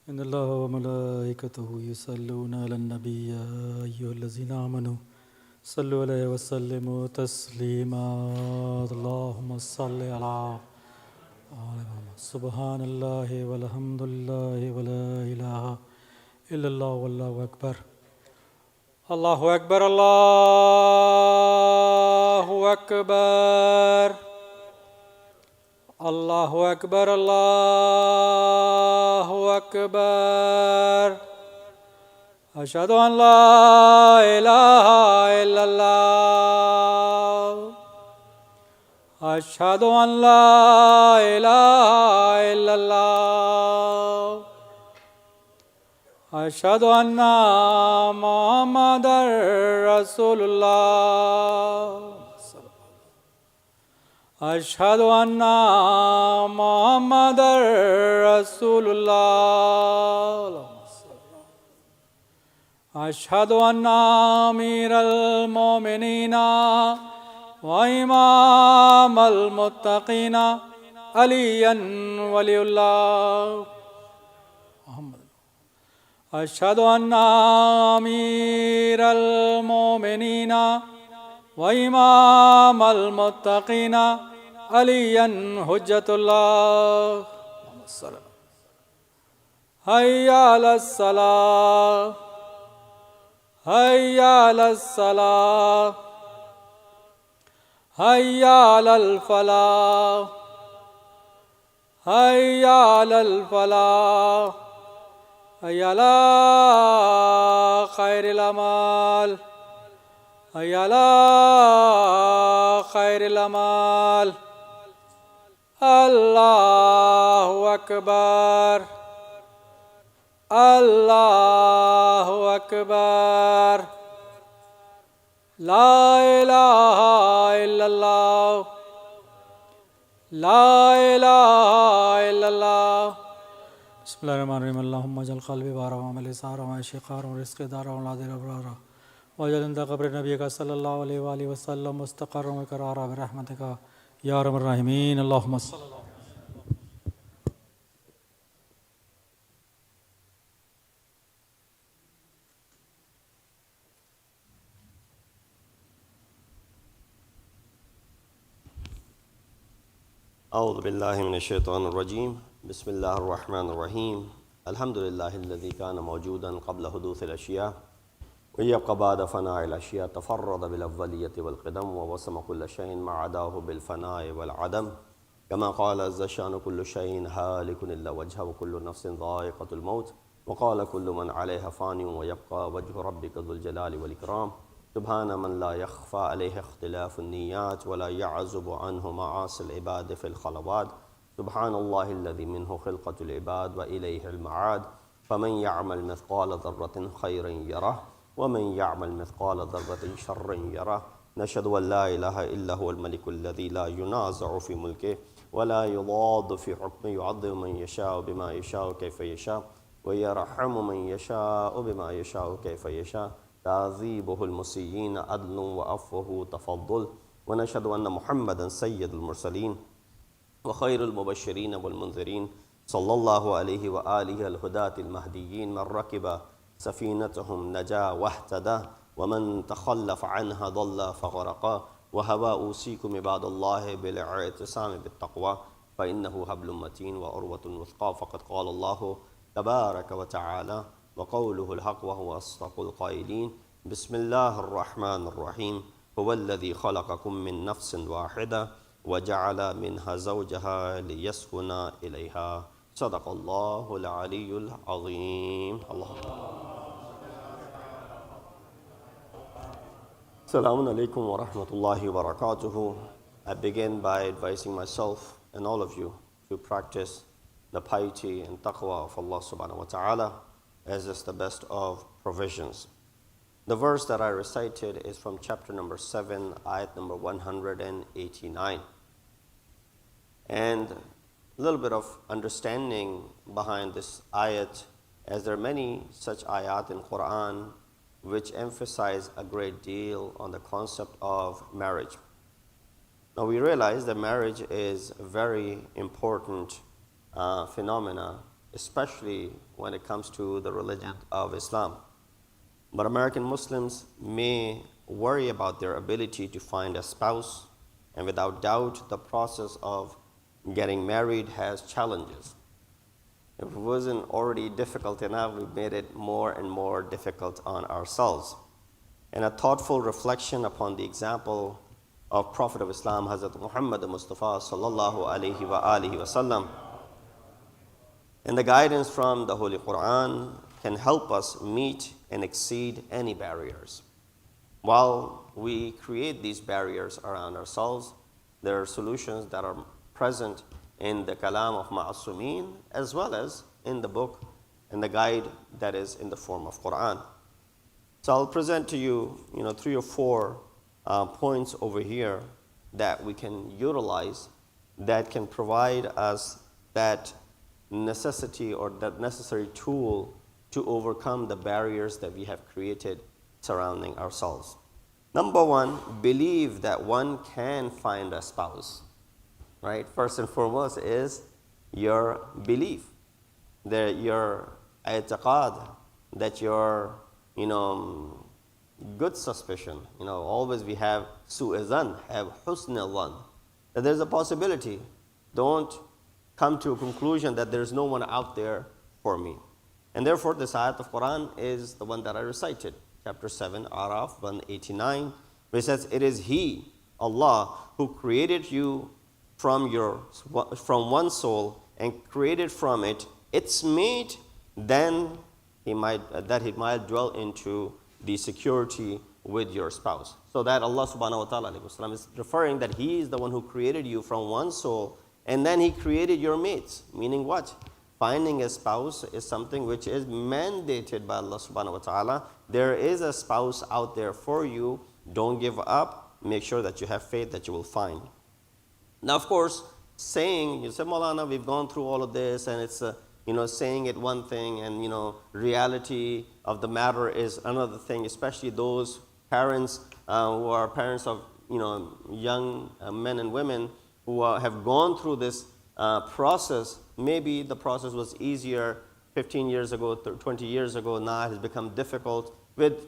إن الله وملائكته يصلون على النبي يا أيها الذين آمنوا صلوا عليه وسلموا تسليما اللهم صل على سبحان الله والحمد لله ولا إله إلا الله والله أكبر الله أكبر الله أكبر الله أكبر الله أكبر أشهد أن لا إله إلا الله أشهد أن لا إله إلا الله أشهد أن محمدًا رسول الله أشهد أن محمدًا رسول الله أشهد أن أمير المؤمنين وإمام المتقين عليا ولي الله أشهد أن أمير المؤمنين وإمام المتقين عليا حجة الله حي على الصلاة حي على الصلاة حي على الفلاح حي على الفلاح حي على خير الأعمال حي على خير الأعمال الله أكبر الله أكبر لا إله إلا الله لا إله إلا الله بسم الله الرحمن الرحيم اللهم اجعل قلبي بارا وعملي سارا وعيشي قارا ورزقي دارا وولادي أبرارا واجعل عند قبر نبيك صلى الله عليه وآله وسلم مستقرا وقرارا برحمتك يا أرحم الراحمين اللهم صل على أعوذ بالله من الشيطان الرجيم بسم الله الرحمن الرحيم الحمد لله الذي كان موجودا قبل حدوث الأشياء ويبقى بعد فناء الأشياء تفرد بالأولية والقدم ووسم كل شيء ما عداه بالفناء والعدم كما قال عز شأن كل شيء هالك إلا وجهه وكل نفس ذائقة الموت وقال كل من عليها فان ويبقى وجه ربك ذو الجلال والإكرام سبحان من لا يخفى عليه اختلاف النيات ولا يعزب عنه معاصي العباد في الخلوات سبحان الله الذي منه خلقة العباد وإليه المعاد فمن يعمل مثقال ذرة خيرا يره ومن يعمل مثقال ذرة شرا يره نشهد أن لا إله إلا هو الملك الذي لا ينازع في ملكه ولا يضاد في حكمه يعظم من يشاء بما يشاء كيف يشاء ويرحم من يشاء بما يشاء كيف يشاء تعذيبه المسيئين عدل وعفوه تفضل ونشهد أن محمدا سيد المرسلين وخير المبشرين والمنذرين صلى الله عليه وآله الهداة المهديين من ركب سفينتهم نجا واهتدى ومن تخلف عنها ضل فغرقا وهوى أوصيكم عباد الله بالاعتصام بالتقوى فإنه حبل متين وعروة وثقى فقد قال الله تبارك وتعالى وقوله الحق وهو أصدق القائلين بسم الله الرحمن الرحيم هو الذي خلقكم من نفس واحدة وجعل منها زوجها ليسكن إليها صدق الله العلي العظيم الله Assalamu alaikum wa rahmatullahi wa barakatuhu. I begin by advising myself and all of you to practice the piety and taqwa of Allah subhanahu wa ta'ala as is the best of provisions. The verse that I recited is from chapter number 7, ayat number 189. And a little bit of understanding behind this ayat, as there are many such ayat in Quran which emphasize a great deal on the concept of marriage. Now we realize that marriage is a very important phenomena especially when it comes to the religion of Islam. But American Muslims may worry about their ability to find a spouse, and without doubt, the process of getting married has challenges. If it wasn't already difficult enough, we've made it more and more difficult on ourselves. And a thoughtful reflection upon the example of Prophet of Islam, Hazrat Muhammad Mustafa sallallahu alaihi wasallam, and the guidance from the Holy Quran can help us meet and exceed any barriers. While we create these barriers around ourselves, there are solutions that are present in the kalam of Ma'asumeen as well as in the book and the guide that is in the form of Quran. So I'll present to you, 3 or 4 points over here that we can utilize that can provide us that necessity or that necessary tool to overcome the barriers that we have created surrounding ourselves. Number 1, believe that one can find a spouse. Right? First and foremost is your belief, that your i'tiqad, that your good suspicion. Always we have su'izan, have husnul, that there's a possibility. Don't come to a conclusion that there's no one out there for me. And therefore, this ayat of Quran is the one that I recited, chapter 7, Araf 189, where it says, "It is He, Allah, who created you from one soul and created from it its mate, then he might dwell into the security with your spouse." So that Allah subhanahu wa ta'ala is referring that He is the one who created you from one soul, and then He created your mates. Meaning what? Finding a spouse is something which is mandated by Allah subhanahu wa ta'ala. There is a spouse out there for you. Don't give up. Make sure that you have faith that you will find. Now, of course, you say, Maulana, we've gone through all of this, and it's, saying it one thing, and, reality of the matter is another thing, especially those parents who are parents of, young men and women who have gone through this process. Maybe the process was easier 15 years ago, 20 years ago. Now it has become difficult with,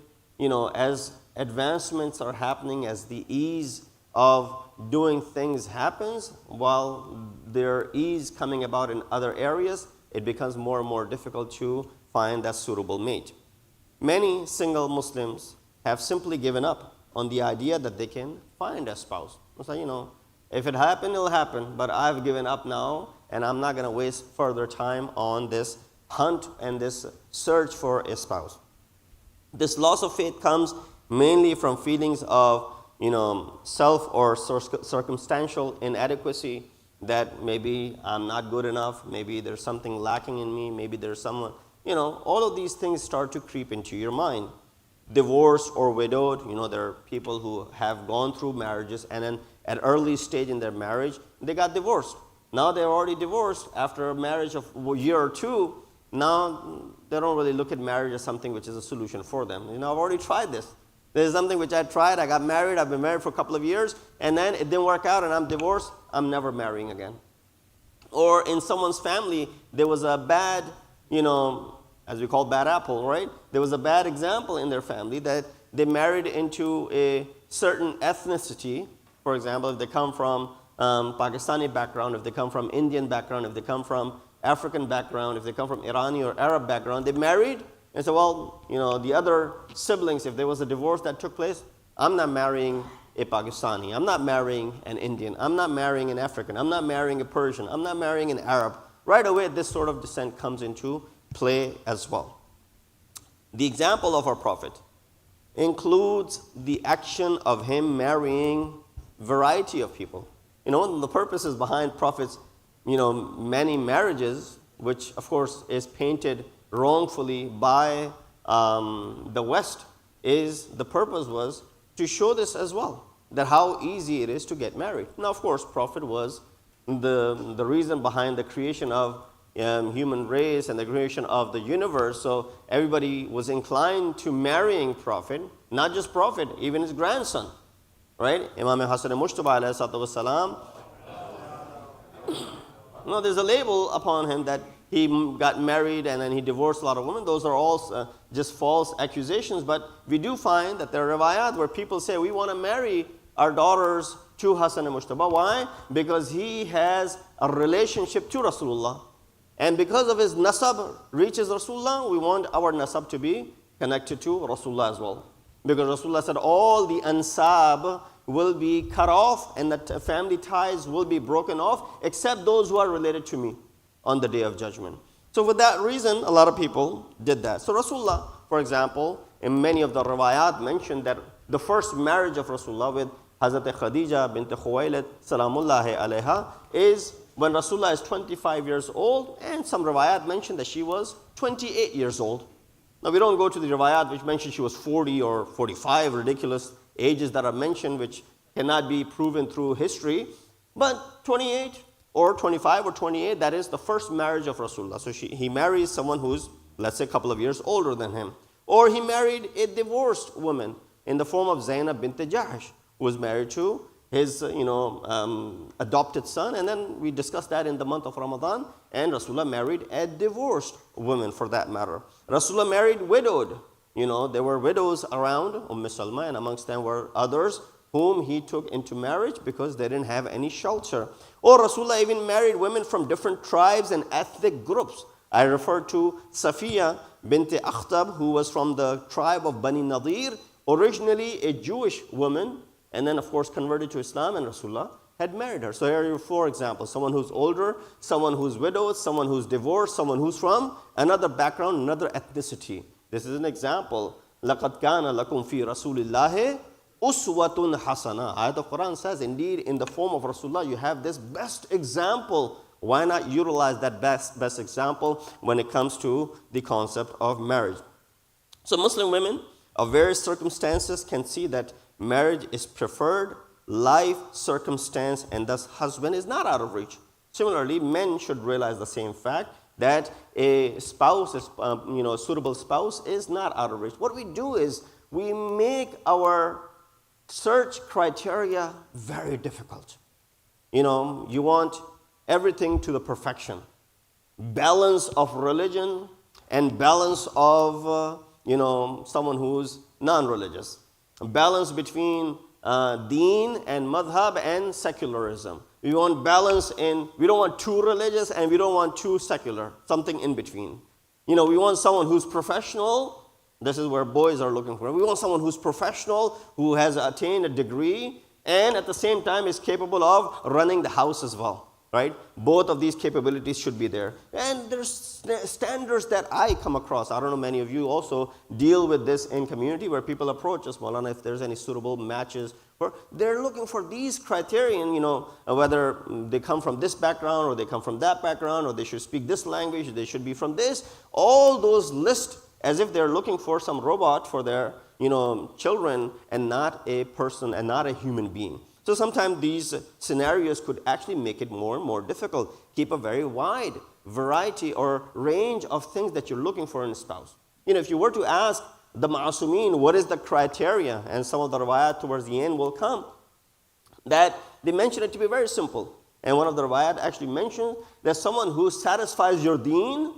as advancements are happening, as the ease of doing things happens, while there ease coming about in other areas, it becomes more and more difficult to find that suitable mate. Many single Muslims have simply given up on the idea that they can find a spouse. So, if it happened, it'll happen, but I've given up now, and I'm not going to waste further time on this hunt and this search for a spouse. This loss of faith comes mainly from feelings of self or circumstantial inadequacy, that maybe I'm not good enough, maybe there's something lacking in me, maybe there's someone, all of these things start to creep into your mind. Divorced or widowed, there are people who have gone through marriages and then at early stage in their marriage, they got divorced. Now they're already divorced after a marriage of a year or two. Now they don't really look at marriage as something which is a solution for them. I've already tried this. This is something which I tried. I got married. I've been married for a couple of years, and then it didn't work out, and I'm divorced. I'm never marrying again. Or in someone's family, there was a bad, as we call bad apple, right? There was a bad example in their family that they married into a certain ethnicity. For example, if they come from Pakistani background, if they come from Indian background, if they come from African background, if they come from Irani or Arab background, they married. And so, the other siblings, if there was a divorce that took place, I'm not marrying a Pakistani. I'm not marrying an Indian. I'm not marrying an African. I'm not marrying a Persian. I'm not marrying an Arab. Right away, this sort of descent comes into play as well. The example of our Prophet includes the action of him marrying variety of people. The purposes behind Prophet's, many marriages, which of course is painted wrongfully by the West, the purpose was to show this as well, that how easy it is to get married. Now, of course, Prophet was the reason behind the creation of human race and the creation of the universe. So everybody was inclined to marrying Prophet, not just Prophet, even his grandson, right? Imam Hassan Mujtaba alayhi salatu wasalam. There's a label upon him that he got married and then he divorced a lot of women. Those are all just false accusations. But we do find that there are riwayat where people say, we want to marry our daughters to Hassan and Mujtaba. Why? Because he has a relationship to Rasulullah. And because of his nasab reaches Rasulullah, we want our nasab to be connected to Rasulullah as well. Because Rasulullah said all the ansab will be cut off and the family ties will be broken off except those who are related to me on the day of judgment. So for that reason, a lot of people did that. So Rasulullah, for example, in many of the riwayat mentioned that the first marriage of Rasulullah with Hazrat Khadija bint Khuwailid salamullahi alayha is when Rasulullah is 25 years old, and some riwayat mentioned that she was 28 years old. Now we don't go to the riwayat which mentioned she was 40 or 45, ridiculous ages that are mentioned which cannot be proven through history. But 28 or 25 or 28, that is the first marriage of Rasulullah. So he marries someone who's, let's say, a couple of years older than him. Or he married a divorced woman in the form of Zainab bint Jahsh, who was married to his adopted son. And then we discussed that in the month of Ramadan. And Rasulullah married a divorced woman for that matter. Rasulullah married widowed. There were widows around Salma, and amongst them were others whom he took into marriage because they didn't have any shelter. Or Rasulullah even married women from different tribes and ethnic groups. I refer to Safiya bint Akhtab, who was from the tribe of Bani Nadir, originally a Jewish woman, and then of course converted to Islam, and Rasulullah had married her. So here are 4 examples: someone who's older, someone who's widowed, someone who's divorced, someone who's from another background, another ethnicity. This is an example. لَقَدْ كَانَ لَكُمْ فِي رَسُولِ اللَّهِ أُسْوَةٌ حَسَنَةٌ. Ayat of Quran says, indeed, in the form of Rasulullah, you have this best example. Why not utilize that best example when it comes to the concept of marriage? So Muslim women of various circumstances can see that marriage is preferred life circumstance, and thus husband is not out of reach. Similarly, men should realize the same fact, that a spouse, a suitable spouse is not out of reach. What we do is we make our search criteria very difficult. You want everything to the perfection. Balance of religion and balance of, someone who's non-religious. Balance between deen and madhab and secularism. We want balance we don't want too religious and we don't want too secular, something in between. We want someone who's professional. This is where boys are looking for. We want someone who's professional, who has attained a degree, and at the same time is capable of running the house as well. Right? Both of these capabilities should be there. And there's standards that I come across. I don't know, many of you also deal with this in community where people approach us, Maulana, if there's any suitable matches. They're looking for these criterion, whether they come from this background or they come from that background, or they should speak this language, they should be from this. All those lists as if they're looking for some robot for their, children, and not a person and not a human being. So sometimes these scenarios could actually make it more and more difficult. Keep a very wide variety or range of things that you're looking for in a spouse. If you were to ask the ma'asumin, what is the criteria? And some of the riwayat towards the end will come, that they mention it to be very simple. And one of the riwayat actually mentions that someone who satisfies your deen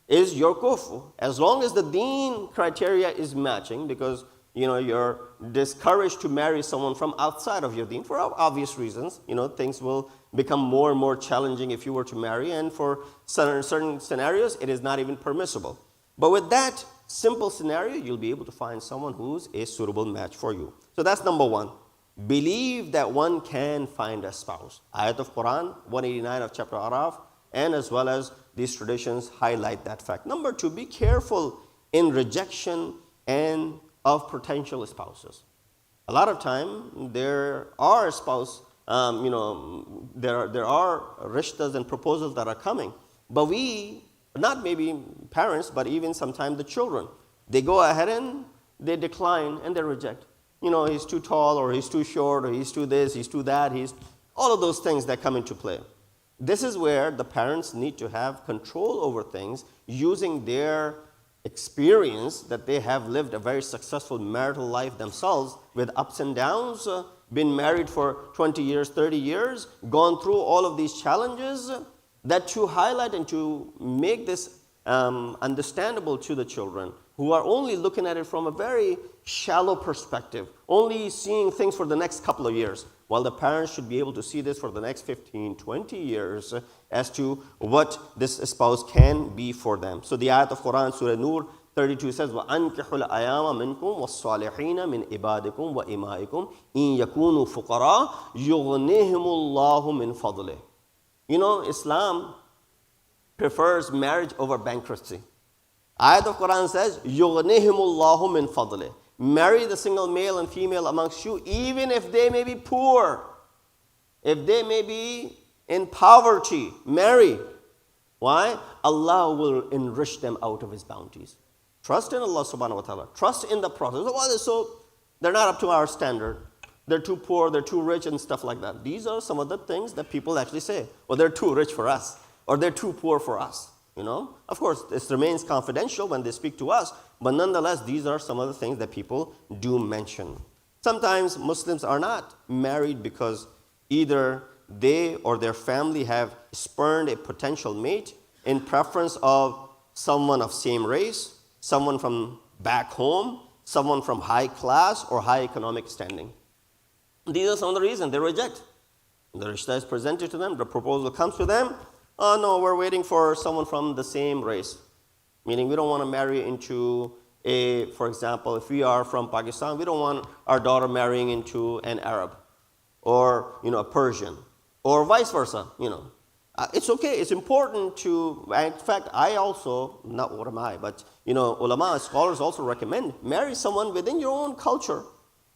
is your kufu. As long as the deen criteria is matching, because you're discouraged to marry someone from outside of your deen for obvious reasons. Things will become more and more challenging if you were to marry, and for certain scenarios, it is not even permissible. But with that simple scenario, you'll be able to find someone who's a suitable match for you. So that's number 1. Believe that one can find a spouse. Ayat of Quran, 189 of chapter Araf, and as well as these traditions highlight that fact. Number 2, be careful in rejection and of potential spouses. A lot of time there are there are rishtas and proposals that are coming, but we, not maybe parents, but even sometimes the children, they go ahead and they decline and they reject. He's too tall, or he's too short, or he's too this, he's too that, he's all of those things that come into play. This is where the parents need to have control over things using their experience that they have lived a very successful marital life themselves with ups and downs, been married for 20 years, 30 years, gone through all of these challenges. that to highlight and to make this understandable to the children who are only looking at it from a very shallow perspective, only seeing things for the next couple of years, while the parents should be able to see this for the next 15, 20 years as to what this spouse can be for them. So the ayat of Quran, Surah Nur 32 says, وَأَنْكِحُ الْأَيَامَ مِنْكُمْ وَالصَّالِحِينَ مِنْ إِبَادِكُمْ وَإِمَائِكُمْ إِنْ يَكُونُوا فُقَرَاءَ يُغْنِهِمُ اللَّهُ مِنْ فَضْلِهِ. You know, Islam prefers marriage over bankruptcy. Ayat of Quran says, يُغْنِهِمُ اللَّهُ مِنْ فَضْلِهِ. Marry the single male and female amongst you, even if they may be poor, if they may be in poverty, marry. Why? Allah will enrich them out of His bounties. Trust in Allah subhanahu wa ta'ala. Trust in the process. So they're not up to our standard. They're too poor, they're too rich and stuff like that. These are some of the things that people actually say. Well, they're too rich for us, or they're too poor for us. You know, of course, this remains confidential when they speak to us, but nonetheless, these are some of the things that people do mention. Sometimes Muslims are not married because either they or their family have spurned a potential mate in preference of someone of same race, someone from back home, someone from high class or high economic standing. These are some of the reasons they reject. The rishta is presented to them, the proposal comes to them. Oh no, we're waiting for someone from the same race. Meaning we don't want to marry into for example, if we are from Pakistan, we don't want our daughter marrying into an Arab or, a Persian or vice versa, It's okay, it's important to, in fact, I also, not what am I, but, ulama, scholars also recommend marry someone within your own culture.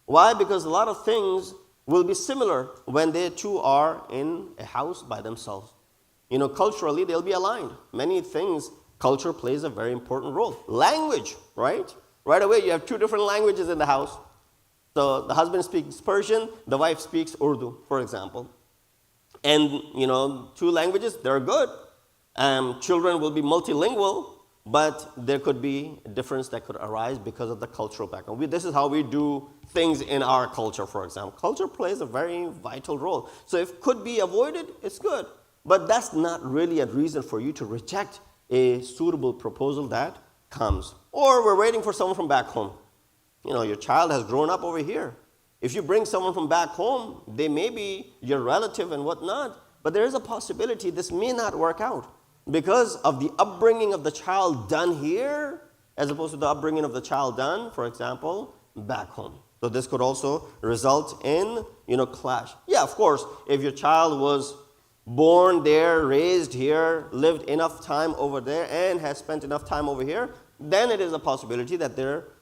Why? Because a lot of things will be similar when they two are in a house by themselves. Culturally, they'll be aligned. Many things, culture plays a very important role. Language, right? Right away, you have two different languages in the house. So the husband speaks Persian, the wife speaks Urdu, for example. And, two languages, they're good. Children will be multilingual, but there could be a difference that could arise because of the cultural background. This is how we do things in our culture, for example. Culture plays a very vital role. So if it could be avoided, it's good. But that's not really a reason for you to reject a suitable proposal that comes. Or we're waiting for someone from back home. Your child has grown up over here. If you bring someone from back home, they may be your relative and whatnot, but there is a possibility this may not work out because of the upbringing of the child done here as opposed to the upbringing of the child done, for example, back home. So this could also result in, clash. Yeah, of course, if your child was born there, raised here, lived enough time over there, and has spent enough time over here, then it is a possibility that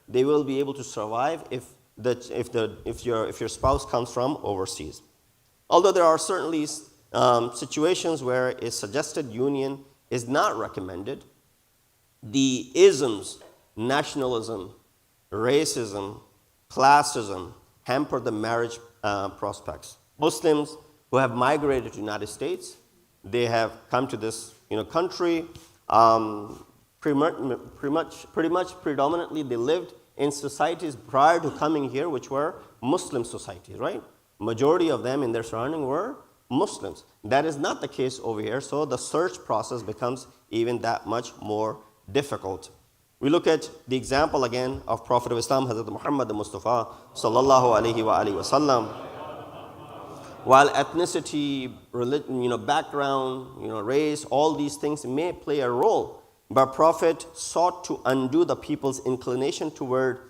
they will be able to survive if your spouse comes from overseas. Although there are certainly situations where a suggested union is not recommended, the isms, nationalism, racism, classism, hamper the marriage prospects. Muslims who have migrated to the United States, they have come to this country. Pretty much predominantly they lived in societies prior to coming here, which were Muslim societies, right? Majority of them in their surrounding were Muslims. That is not the case over here, so the search process becomes even that much more difficult. We look at the example again of Prophet of Islam, Hazrat Muhammad Mustafa sallallahu alaihi wasallam. While ethnicity, religion, background, race, all these things may play a role, but Prophet sought to undo the people's inclination toward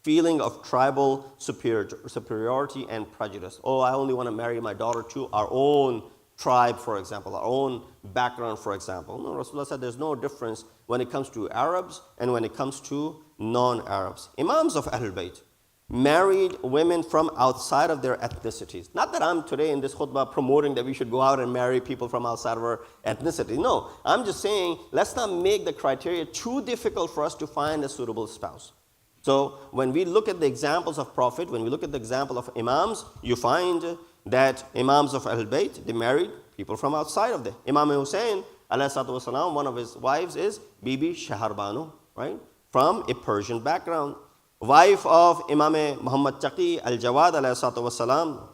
feeling of tribal superiority and prejudice. Oh, I only want to marry my daughter to our own tribe, for example, our own background, for example. No, Rasulullah said there's no difference when it comes to Arabs and when it comes to non-Arabs. Imams of Ahlul Bayt married women from outside of their ethnicities. Not that I'm today in this khutbah promoting that we should go out and marry people from outside of our ethnicity. No, I'm just saying let's not make the criteria too difficult for us to find a suitable spouse. So when we look at the examples of Prophet, when we look at the example of Imams, you find that Imams of Ahlul Bayt, they married people from outside of them. Imam Hussein, alayhi salatu wasalam, one of his wives is Bibi Shaharbanu, right? From a Persian background. Wife of Imam Muhammad Taqi al-Jawad alayhi salatu wasalam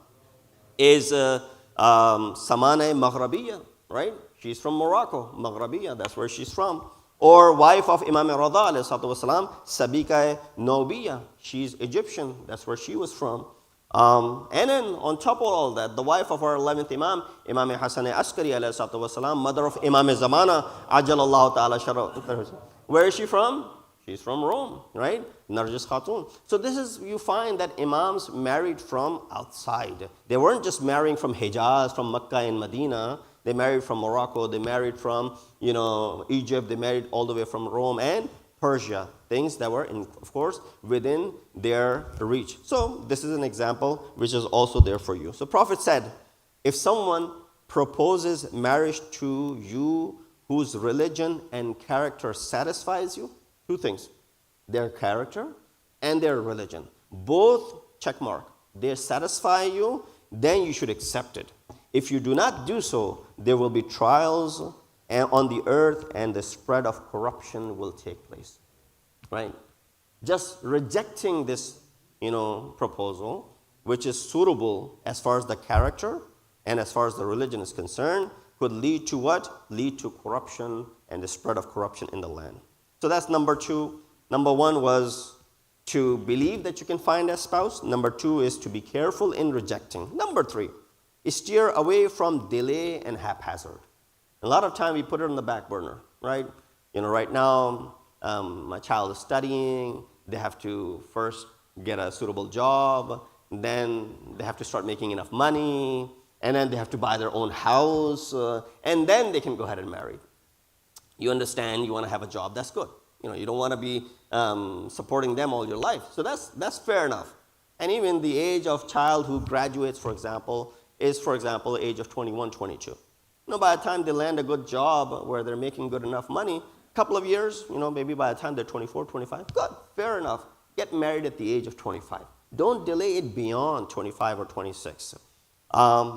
is Samana Maghrabiya, right? She's from Morocco, Maghrabiya, that's where she's from. Or wife of Imam Rada alayhi salatu wasalam, Sabika Nobiya, she's Egyptian, that's where she was from. And then on top of all that, the wife of our 11th Imam, Imam Hassan Askari alayhi salatu wasalam, mother of Imam Zamana, Ajalallahu ta'ala sharaf. Where is she from? She's from Rome, right? Narjis Khatun. So this is, you find that Imams married from outside. They weren't just marrying from Hijaz, from Mecca and Medina. They married from Morocco, they married from, Egypt, they married all the way from Rome and Persia. Things that were, of course, within their reach. So this is an example which is also there for you. So Prophet said, if someone proposes marriage to you whose religion and character satisfies you, two things, their character and their religion. Both check mark. They satisfy you, then you should accept it. If you do not do so, there will be trials on the earth and the spread of corruption will take place. Right? Just rejecting this, proposal, which is suitable as far as the character and as far as the religion is concerned, could lead to what? Lead to corruption and the spread of corruption in the land. So that's number two. Number one was to believe that you can find a spouse. Number two is to be careful in rejecting. Number three, steer away from delay and haphazard. A lot of time we put it on the back burner, right? Right now, my child is studying. They have to first get a suitable job. Then they have to start making enough money. And then they have to buy their own house. And then they can go ahead and marry. You understand, you want to have a job, that's good. You don't want to be supporting them all your life. So that's fair enough. And even the age of child who graduates, for example, is, for example, the age of 21, 22. By the time they land a good job where they're making good enough money, a couple of years, maybe by the time they're 24, 25, good, fair enough. Get married at the age of 25. Don't delay it beyond 25 or 26.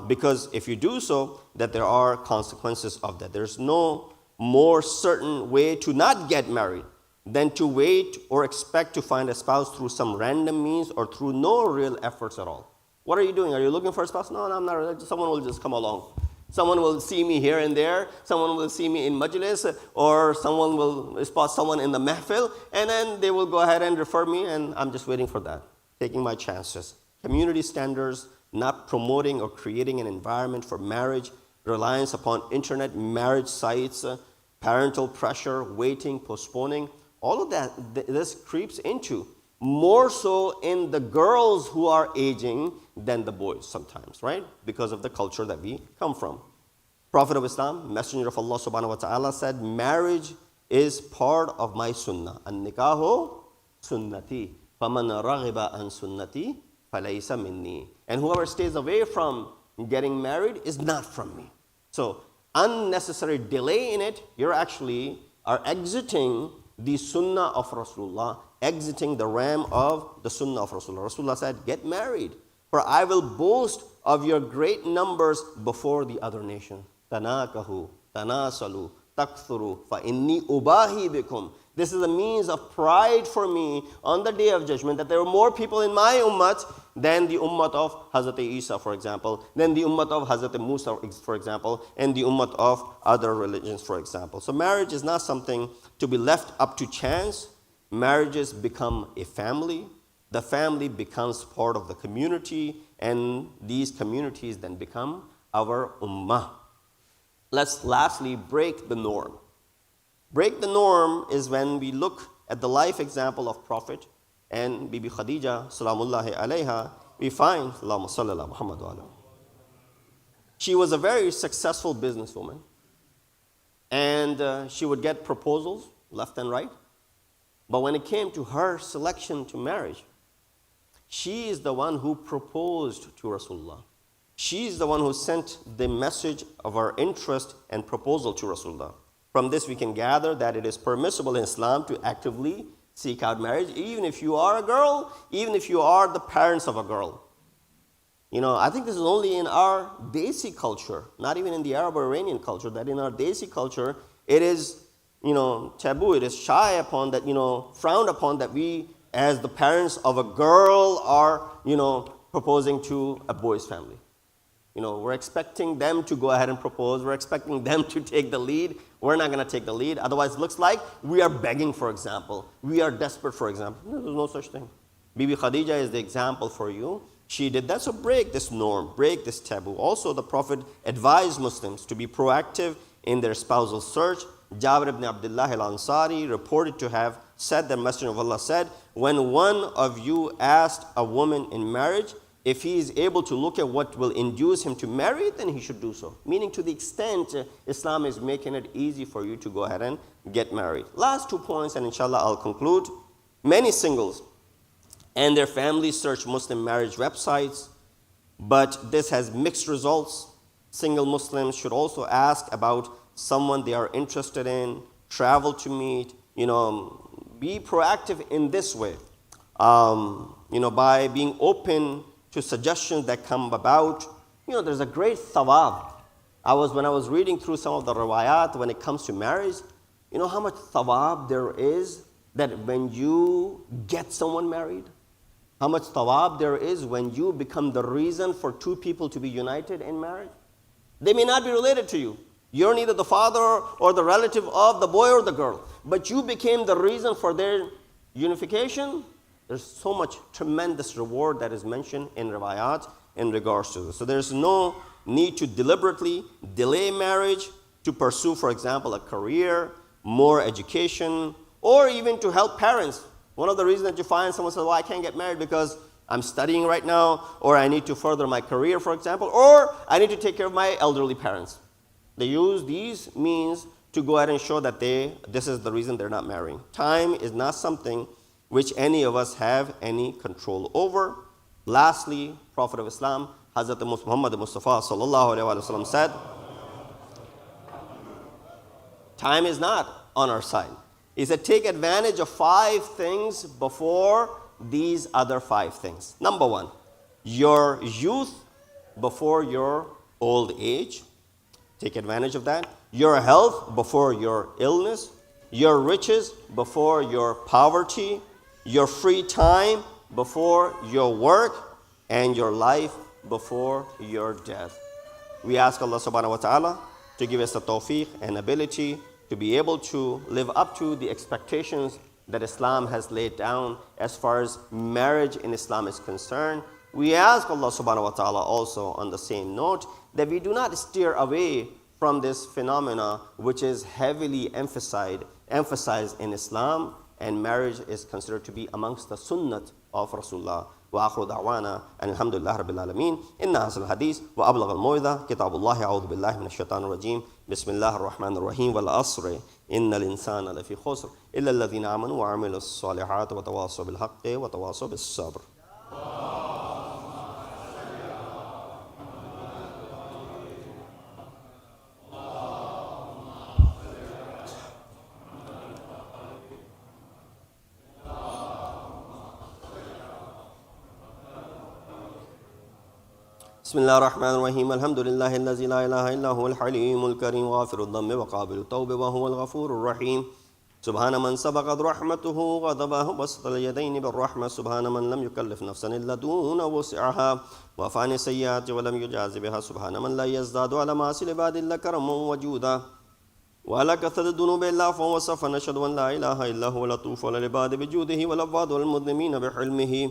Because if you do so, that there are consequences of that. There's no more certain way to not get married than to wait or expect to find a spouse through some random means or through no real efforts at all. What are you doing? Are you looking for a spouse? No, I'm not. Someone will just come along. Someone will see me here and there. Someone will see me in majlis, or someone will spot someone in the mahfil, and then they will go ahead and refer me, and I'm just waiting for that, taking my chances. Community standards, not promoting or creating an environment for marriage, reliance upon internet marriage sites, parental pressure, waiting, postponing, all of that, this creeps into more so in the girls who are aging than the boys sometimes, right? Because of the culture that we come from. Prophet of Islam, Messenger of Allah subhanahu wa ta'ala said, marriage is part of my sunnah. An-nikahu sunnati. فَمَنْ رَغِبَ عَنْ سُنَّتِي فَلَيْسَ مِنِّي. And whoever stays away from getting married is not from me. So unnecessary delay in it, you're actually are exiting the sunnah of Rasulullah, exiting the ram of the sunnah of Rasulullah. Rasulullah said, get married, for I will boast of your great numbers before the other nation. Tanakahu, tanasalu, takthuru, fa inni ubahi bikum. This is a means of pride for me on the day of judgment, that there are more people in my ummah than the ummah of Hazrat Isa, for example, than the ummah of Hazrat Musa, for example, and the ummah of other religions, for example. So marriage is not something to be left up to chance. Marriages become a family. The family becomes part of the community, and these communities then become our ummah. Let's lastly break the norm. Break the norm is when we look at the life example of Prophet and Bibi Khadija, salamullahi alayha, we find, Allahumma salli ala Muhammad wa ala. She was a very successful businesswoman, and she would get proposals left and right. But when it came to her selection to marriage, she is the one who proposed to Rasulullah. She is the one who sent the message of her interest and proposal to Rasulullah. From this we can gather that it is permissible in Islam to actively seek out marriage, even if you are a girl, even if you are the parents of a girl. I think this is only in our Desi culture, not even in the Arab or Iranian culture, that in our Desi culture, it is, taboo, it is shy upon that, frowned upon that we, as the parents of a girl, are, proposing to a boy's family. We're expecting them to go ahead and propose. We're expecting them to take the lead. We're not going to take the lead. Otherwise, it looks like we are begging, for example. We are desperate, for example. No, there's no such thing. Bibi Khadija is the example for you. She did that. So break this norm, break this taboo. Also, the Prophet advised Muslims to be proactive in their spousal search. Jabir ibn Abdullah al-Ansari reported to have said that Messenger of Allah said, when one of you asked a woman in marriage, if he is able to look at what will induce him to marry, then he should do so. Meaning, to the extent Islam is making it easy for you to go ahead and get married. Last 2 points, and inshallah I'll conclude. Many singles and their families search Muslim marriage websites, but this has mixed results. Single Muslims should also ask about someone they are interested in, travel to meet, be proactive in this way, by being open to suggestions that come about. There's a great thawab. When I was reading through some of the riwayat when it comes to marriage, how much thawab there is that when you get someone married, how much thawab there is when you become the reason for two people to be united in marriage. They may not be related to you. You're neither the father or the relative of the boy or the girl, but you became the reason for their unification. There's so much tremendous reward that is mentioned in riwayat in regards to this. So there's no need to deliberately delay marriage to pursue, for example, a career, more education, or even to help parents. One of the reasons that you find someone says, well, I can't get married because I'm studying right now, or I need to further my career, for example, or I need to take care of my elderly parents. They use these means to go ahead and show that this is the reason they're not marrying. Time is not something which any of us have any control over. Lastly, Prophet of Islam, Hazrat Muhammad Mustafa sallallahu alaihi wasallam said, time is not on our side. He said, take advantage of 5 things before these other 5 things. Number 1, your youth before your old age. Take advantage of that. Your health before your illness. Your riches before your poverty. Your free time before your work. And your life before your death. We ask Allah subhanahu wa ta'ala to give us the tawfiq and ability to be able to live up to the expectations that Islam has laid down as far as marriage in Islam is concerned. We ask Allah subhanahu wa ta'ala also on the same note that we do not steer away from this phenomena which is heavily emphasized in Islam, and marriage is considered to be amongst the sunnat of Rasulullah. وآخر دعوانا أن الحمد لله رب العالمين إن أحسن الحديث وأبلغ الموعظة كتاب الله أعوذ بالله من الشيطان الرجيم بسم الله الرحمن الرحيم والعصر إن الإنسان لفي خسر إلا الذين آمنوا وعملوا الصالحات وتواصوا بالحق وتواصوا بالصبر. بسم الله الرحمن الرحيم الحمد لله الذي لا إله إلا هو الحليم الكريم غافر الذنب وقابل التوب وهو الغفور الرحيم سبحان من سبقت رحمته غضبه بسط اليدين بالرحمة سبحان من لم يكلف نفسا إلا دون وسعها وفاني السيئات ولم يجاز بها سبحان من لا يزداد على معاصي العباد إلا كرما وجودا وعلى كثرة الذنوب إلا عفوا وصفا نشهد أن لا إله إلا هو لطوف للعباد بجوده والعباد والمذنبين بحلمه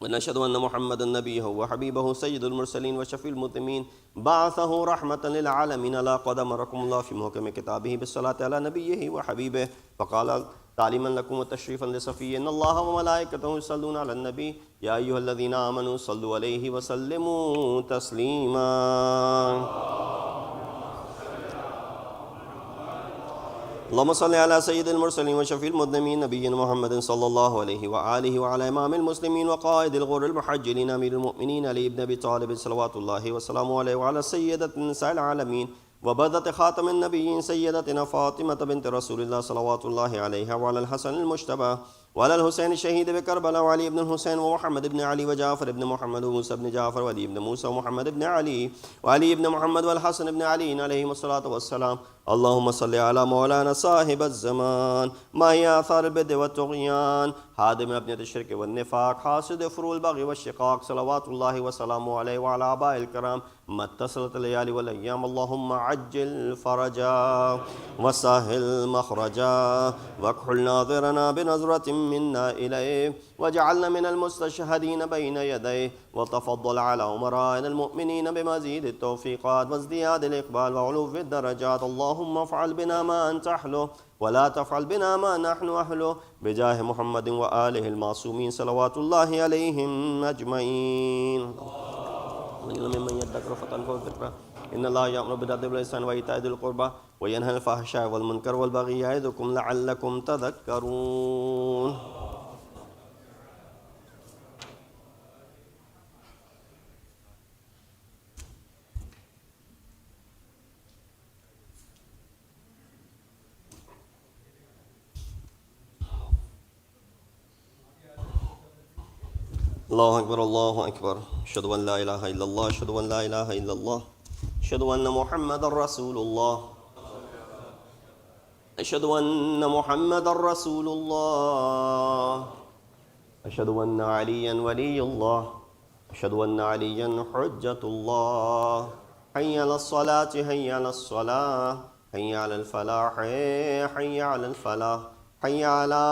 ونشهد أن محمدا نبيه وحبيبه سيد المرسلين وشفيع المذنبين بعثه رحمة للعالمين لا قد أمركم الله في محكم كتابه بالصلاة على نبيه وحبيبه فقال تعليما لكم وتشريفا لصفيه إن الله وملائكته يصلون على النبي يا أيها الذين آمنوا صلوا عليه وسلموا تسليما. اللهم صل على سيد المرسلين وشفيع المذنبين نبينا محمد صلى الله عليه وآله وعلى إمام المسلمين وقائد الغر المحجلين أمير المؤمنين علي بن أبي طالب صلوات الله وسلامه عليه وعلى سيدة نساء العالمين وبذة خاتم النبيين سيدتنا فاطمة بنت رسول الله صلوات الله عليها وعلى الحسن المجتبى وعلى الحسين الشهيد بكربلاء وعلي بن الحسين ومحمد بن علي وجعفر بن محمد وموسى بن جعفر وعلي بن موسى ومحمد بن علي وعلي بن محمد والحسن بن علي عليهم الصلاة والسلام. اللهم صل على مولانا صاحب الزمان ما هي آثار البدع والطغيان هادم أبنية الشرك والنفاق حاسد فروع البغي والشقاق صلوات الله وسلامه عليه وعلى آبائه الكرام ما اتصلت الليالي والأيام. اللهم عجل فرجا وسهل مخرجا واكحل ناظرنا بنظرة منا إليه واجعلنا من المستشهدين بين يديه وتفضل على أمرائنا المؤمنين بمزيد التوفيقات وازدياد الإقبال وعلو في الدرجات. اللهم افعل بنا ما أنت أحله ولا تفعل بنا ما نحن أهله بجاه محمد وآله المعصومين صلوات الله عليهم أجمعين. ممن يذكر فتنفع الذكرى إن الله يأمر بالعدل والإحسان وإيتاء ذي القربى وينهى عن الفحشاء والمنكر والبغي يعظكم لعلكم تذكرون. الله أكبر الله أكبر. أشهد أن لا إله إلا الله أشهد أن لا إله إلا الله أشهد أن محمدا رسول الله أشهد أن محمدا رسول الله أشهد أن عليا ولي الله أشهد أن عليا حجة الله. حي على الصلاة حي على الصلاة حي على الفلاح حي على الفلاح حي على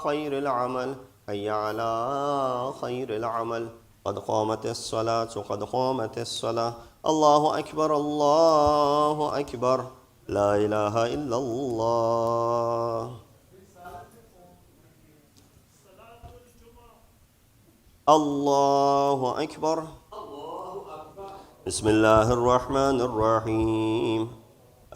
خير العمل حي على خير العمل. قد قامت الصلاة قد قامت الصلاة. الله أكبر الله أكبر لا إله إلا الله. الله أكبر. بسم الله الرحمن الرحيم.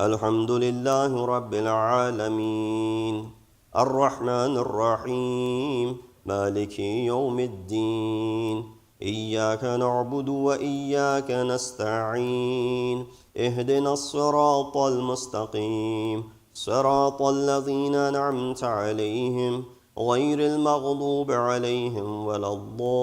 الحمد لله رب العالمين الرحمن الرحيم مالك يوم الدين إياك نعبد وإياك نستعين اهدنا الصراط المستقيم صراط الذين أنعمت عليهم غير المغضوب عليهم ولا الضالين.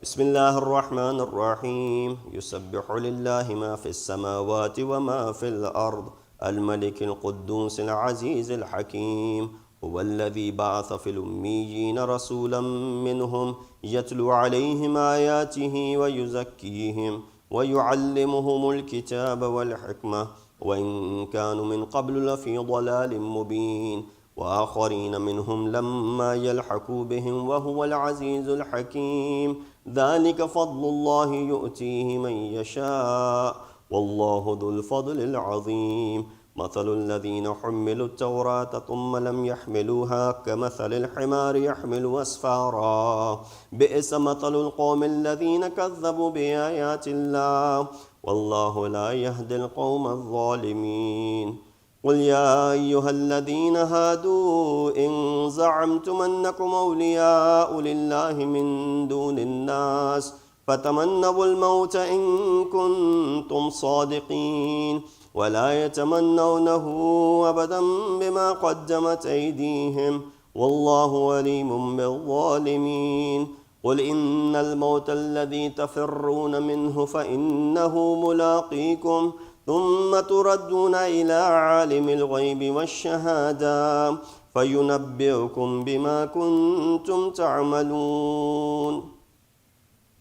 بسم الله الرحمن الرحيم. يسبح لله ما في السماوات وما في الأرض الملك القدوس العزيز الحكيم. هو الذي بعث في الأميين رسولا منهم يتلو عليهم آياته ويزكيهم ويعلمهم الكتاب والحكمة وإن كانوا من قبل لفي ضلال مبين وآخرين منهم لما يلحقوا بهم وهو العزيز الحكيم. ذلك فضل الله يؤتيه من يشاء والله ذو الفضل العظيم. مثل الذين حملوا التوراة ثم لم يحملوها كمثل الحمار يحمل أسفارا بئس مثل القوم الذين كذبوا بآيات الله والله لا يهدي القوم الظالمين. قل يا أيها الذين هادوا إن زعمتم أنكم أولياء لله من دون الناس فتمنوا الموت إن كنتم صادقين ولا يتمنونه أبدا بما قدمت أيديهم والله عليم بالظالمين. قل إن الموت الذي تفرون منه فإنه ملاقيكم ثم تردون إلى عالم الغيب والشهادة فينبئكم بما كنتم تعملون.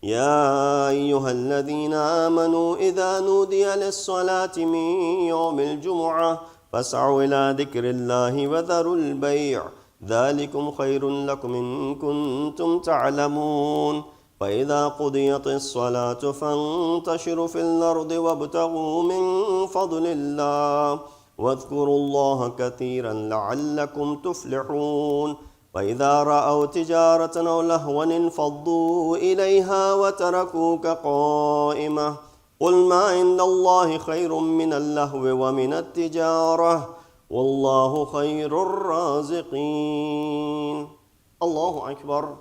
يا أيها الذين آمنوا إذا نودي للصلاة من يوم الجمعة فاسعوا إلى ذكر الله وذروا البيع ذلكم خير لكم إن كنتم تعلمون. فإذا قضيت الصلاة فانتشروا في الأرض وابتغوا من فضل الله واذكروا الله كثيرا لعلكم تفلحون. وإذا رأوا تجارة أو لهوا انفضوا إليها وتركوك قائمة قل ما عند الله خير من اللهو ومن التجارة والله خير الرازقين. الله أكبر.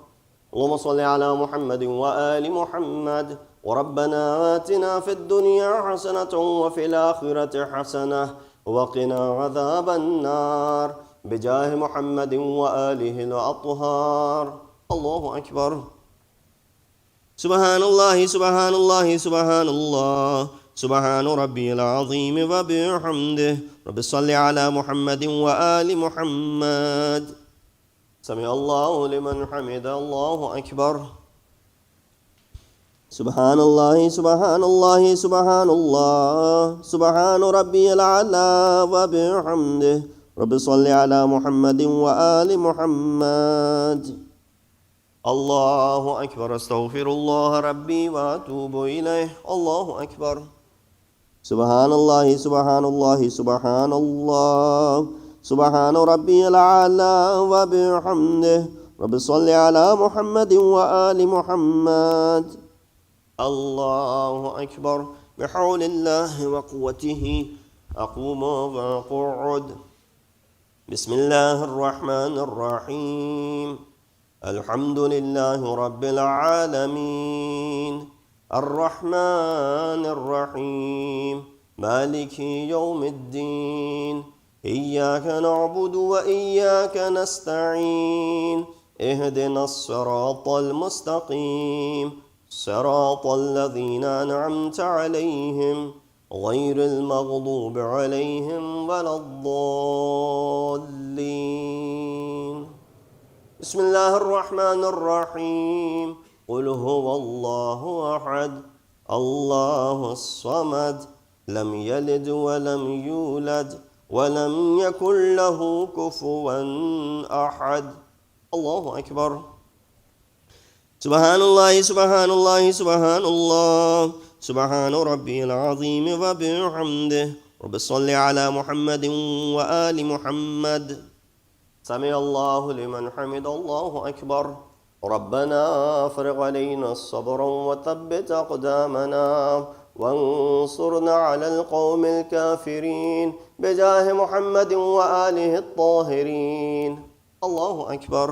اللهم صل على محمد وآل محمد. وربنا آتنا في الدنيا حسنة وفي الآخرة حسنة وقنا عذاب النار بجاه محمد وآله الأطهار. الله أكبر. سبحان الله سبحان الله سبحان الله سبحان ربي العظيم وبحمده. رب صل على محمد وآل محمد. سمع الله لمن حمد. الله أكبر. سبحان الله سبحان الله سبحان الله سبحان ربي الأعلى وبحمده. رب صل على محمد وآل محمد. الله أكبر. أستغفر الله ربي وأتوب إليه. الله أكبر. سبحان الله سبحان الله سبحان الله سبحان ربي الأعلى وبحمده. رب صل على محمد وآل محمد. الله أكبر. بحول الله وقوته أقوم وأقعد. بسم الله الرحمن الرحيم. الحمد لله رب العالمين الرحمن الرحيم مالك يوم الدين. إياك نعبد وإياك نستعين. اهدنا الصراط المستقيم صراط الذين أنعمت عليهم غير المغضوب عليهم ولا الضالين. بسم الله الرحمن الرحيم. قل هو الله أحد الله الصمد لم يلد ولم يولد ولم يكن له كفوا أحد. الله أكبر. سبحان الله سبحان الله سبحان الله سبحان ربي العظيم وبحمده. رب صل على محمد وآل محمد. سمع الله لمن حمد. الله أكبر. ربنا افرغ علينا الصبر وثبت أقدامنا وانصرنا على القوم الكافرين بجاه محمد وآله الطاهرين. الله أكبر.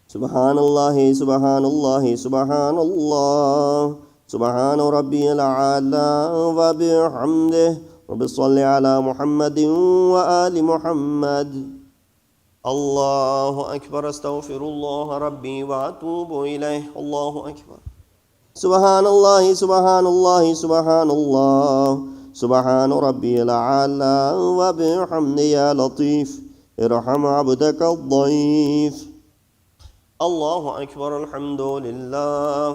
سبحان الله سبحان الله سبحان الله سبحان ربي الأعلى وبحمده. رب صل على محمد وآل محمد. الله أكبر. أستغفر الله ربي وأتوب إليه. الله أكبر. سبحان الله سبحان الله سبحان الله سبحان ربي الأعلى وبحمده. يا لطيف ارحم عبدك الضعيف. الله أكبر. الحمد لله.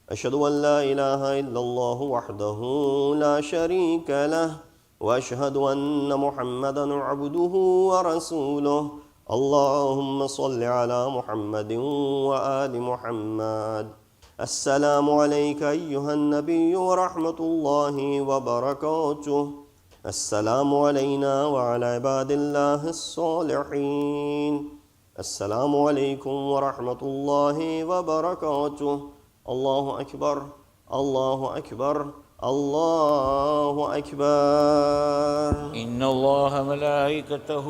أشهد أن لا إله إلا الله وحده لا شريك له وأشهد أن محمدا عبده ورسوله. اللهم صل على محمد وآل محمد. السلام عليك أيها النبي ورحمة الله وبركاته. السلام علينا وعلى عباد الله الصالحين. السلام عليكم ورحمة الله وبركاته. الله أكبر. الله أكبر. الله أكبر. إن الله ملائكته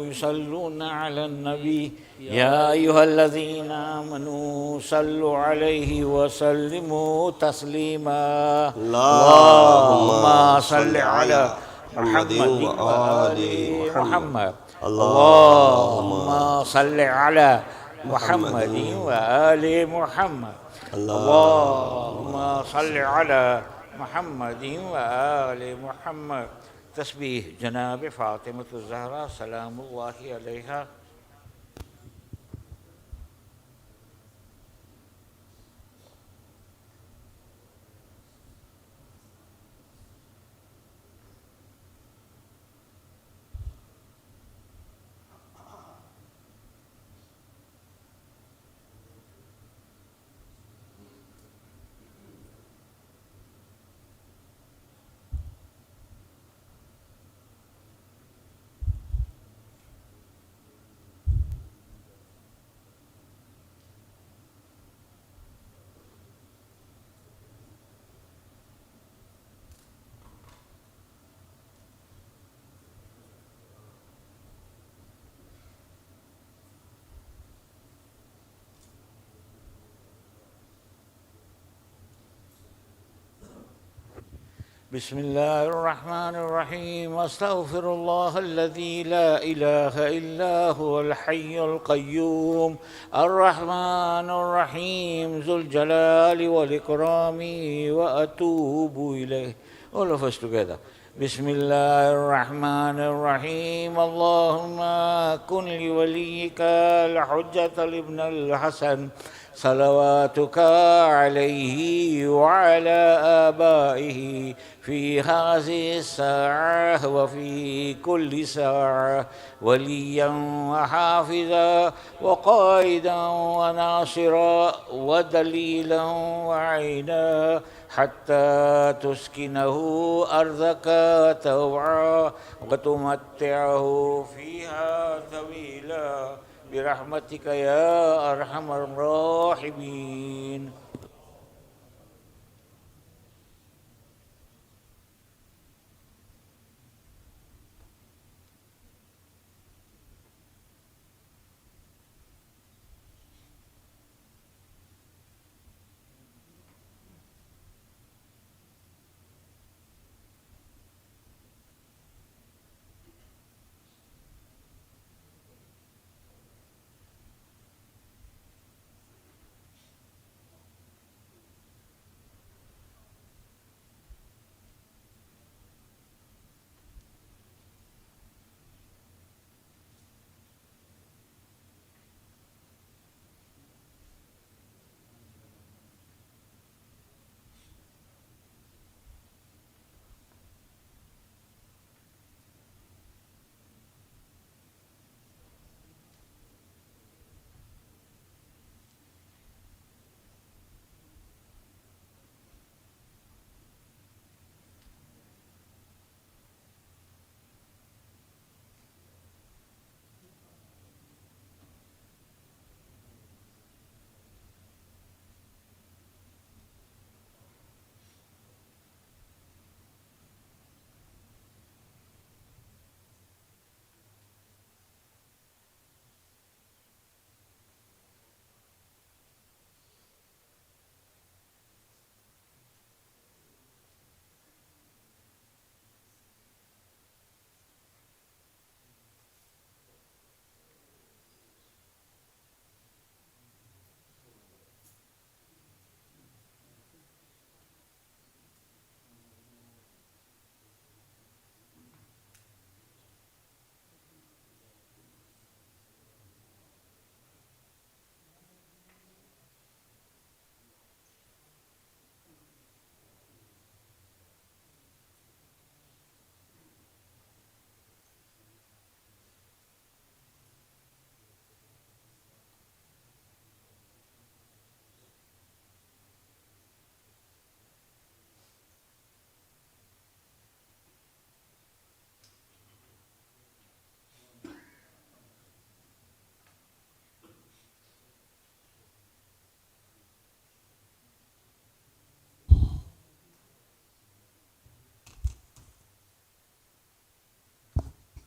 يصلون على النبي يا أيها الذين آمنوا صلوا عليه وسلموا تسليما. اللهم صل على محمد وآل محمد. اللهم صل على محمد وآل محمد. اللهم صل على محمد وآل محمد. تسبيح جناب فاطمة الزهراء سلام الله عليها. بسم الله الرحمن الرحيم أستغفر الله الذي لا إله إلا هو الحي القيوم الرحمن الرحيم ذو الجلال والإكرام وأتوب إليه. All of us together. بسم الله الرحمن الرحيم اللهم كن لوليك الحجة الابن الحسن صلواتك عليه وعلى آبائه في هذه الساعة وفي كل ساعة وليا وحافظا وقائدا وناصرا ودليلا وعينا حتى تسكنه أرضك طوعا وتمتعه فيها طويلا برحمتك يا أرحم الراحمين.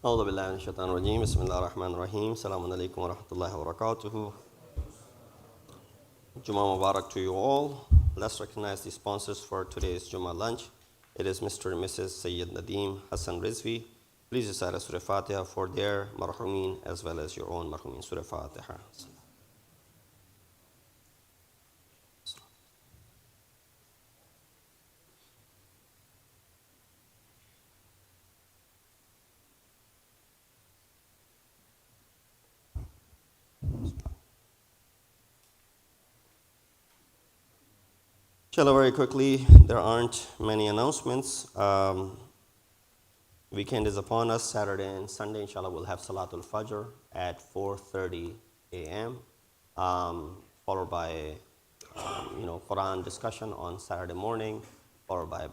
أعوذ بالله من الشيطان الرجيم بسم الله الرحمن الرحيم السلام عليكم ورحمة الله وبركاته. Jummah Mubarak to you all. Let's recognize the sponsors for today's Jummah lunch. It is Mr. and Mrs. Syed Nadeem Hassan Rizvi. Please recite Surah Fatiha for their marhumin as well as your own marhumin. Surah Fatiha. Inshallah, very quickly, there aren't many announcements. Weekend is upon us. Saturday and Sunday, inshallah, we'll have Salatul Fajr at 4:30 a.m., followed by Quran discussion on Saturday morning, followed by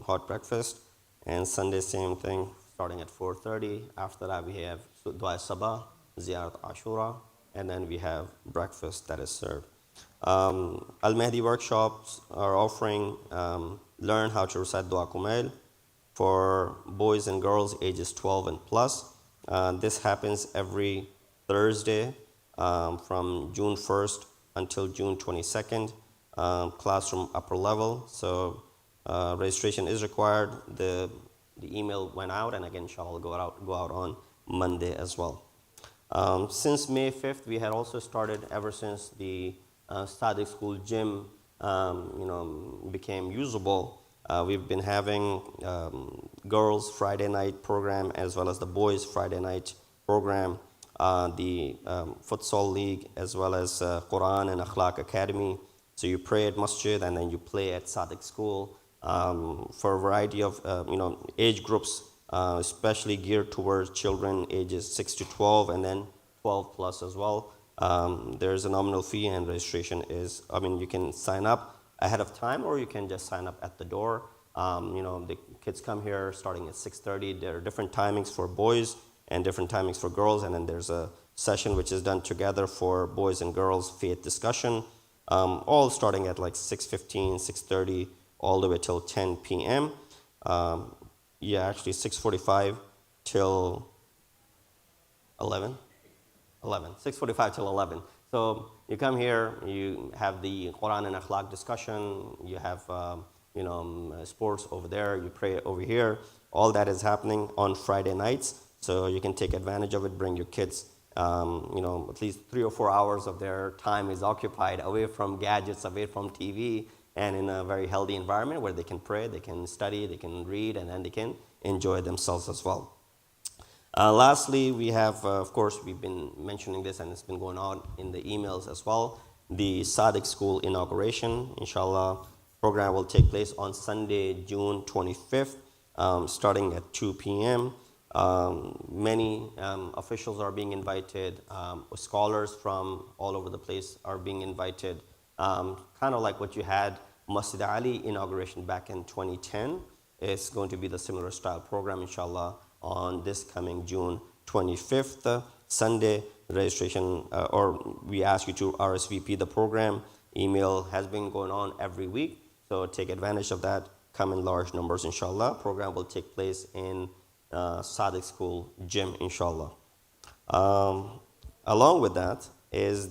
hot breakfast. And Sunday, same thing, starting at 4:30. After that, we have Dua Sabah, Ziyarat Ashura, and then we have breakfast that is served. Al-Mahdi workshops are offering learn how to recite Dua Kumail for boys and girls ages 12 and plus. This happens every Thursday from June 1st until June 22nd, classroom upper level. So Registration is required. The email went out, and again, inshallah, go out on Monday as well. Since May 5th, we had also started, ever since the Sadiq School gym became usable. We've been having girls' Friday night program as well as the boys' Friday night program, the futsal league, as well as Quran and Akhlaq Academy. So you pray at Masjid and then you play at Sadiq School for a variety of age groups, especially geared towards children ages 6 to 12 and then 12 plus as well. There's a nominal fee, and registration is, you can sign up ahead of time, or you can just sign up at the door. The kids come here starting at 6:30. There are different timings for boys and different timings for girls, and then there's a session which is done together for boys and girls faith discussion, all starting at like 6:15, 6:30, all the way till 10 p.m. Actually 6:45 till 11. 6:45 till 11. So you come here, you have the Quran and Akhlaq discussion, you have sports over there, you pray over here. All that is happening on Friday nights, so you can take advantage of it. Bring your kids. At least 3 or 4 hours of their time is occupied away from gadgets, away from TV, and in a very healthy environment where they can pray, they can study, they can read, and then they can enjoy themselves as well. Lastly, we have, of course, we've been mentioning this and it's been going on in the emails as well, the Sadiq School inauguration. Inshallah, program will take place on Sunday, June 25th, starting at 2 p.m. Many officials are being invited. Scholars from all over the place are being invited. Kind of like what you had Masjid-e-Ali inauguration back in 2010. It's going to be the similar style program, inshallah, on this coming June 25th, Sunday. Registration, or we ask you to RSVP the program. Email has been going on every week, so take advantage of that. Come in large numbers, inshallah. Program will take place in Sadiq School gym, inshallah. Along with that is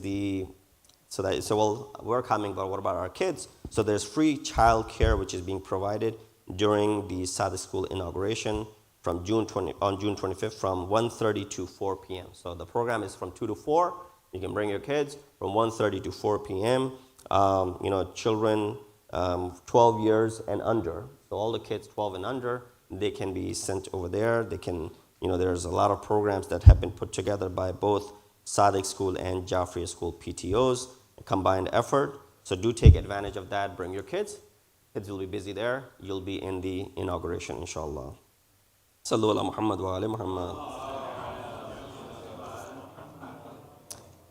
we're coming, but what about our kids? So there's free child care which is being provided during the Sadiq School inauguration on June 25th from 1:30 to 4 p.m. So the program is from 2 to 4. You can bring your kids from 1:30 to 4 p.m. Children 12 years and under. So all the kids 12 and under, they can be sent over there. They can, there's a lot of programs that have been put together by both Sadiq School and Jafriya School PTOs, a combined effort. So do take advantage of that. Bring your kids. Kids will be busy there. You'll be in the inauguration, inshallah. Sallu ala Muhammad wa ala Muhammad.